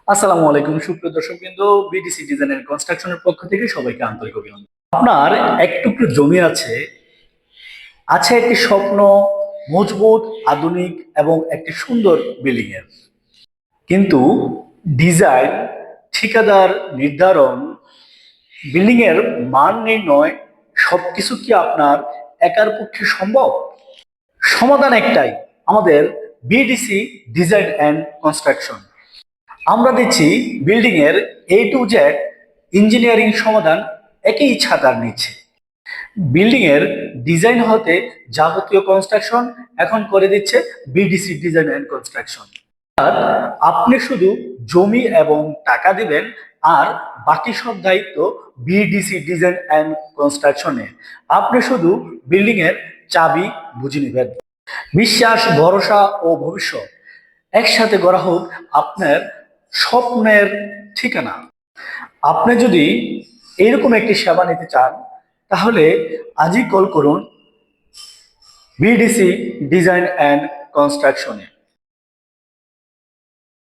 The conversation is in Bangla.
আসসালামু আলাইকুম সুপ্রিয় দর্শকবৃন্দ। বিডিসি ডিজাইন এন্ড কনস্ট্রাকশনের পক্ষ থেকে সবাইকে আন্তরিক অভিনন্দন। আপনার এক টুকরো জমি আছে, আছে একটি স্বপ্ন, মজবুত, আধুনিক এবং একটি সুন্দর বিল্ডিং এর, কিন্তু ডিজাইন, ঠিকাদার নির্ধারণ, বিল্ডিং এর মান নির্ণয় সবকিছু কি আপনার একার পক্ষে সম্ভব? সমাধান একটাই, আমাদের বিডিসি ডিজাইন এন্ড কনস্ট্রাকশন। আমরা দিচ্ছি বিল্ডিং এর A to Z ইঞ্জিনিয়ারিং সমাধান একই ছাতার নিচে। বিল্ডিং এর ডিজাইন হতে যাবতীয় কনস্ট্রাকশন এখন করে দিচ্ছে বিডিসি ডিজাইন এন্ড কনস্ট্রাকশন। আপনি শুধু জমি এবং টাকা দিবেন, আর বাকি সব দায়িত্ব বিডিসি ডিজাইন এন্ড কনস্ট্রাকশনে। আপনি শুধু বিল্ডিং এর চাবি বুঝে নেবেন। বিশ্বাস, ভরসা ও ভবিষ্যৎ একসাথে গড়া হোক আপনার স্বপ্নের ঠিকানা। আপনি যদি এরকম একটি সেবা নিতে চান, তাহলে আজই কল করুন বিডিসি ডিজাইন অ্যান্ড কনস্ট্রাকশনে।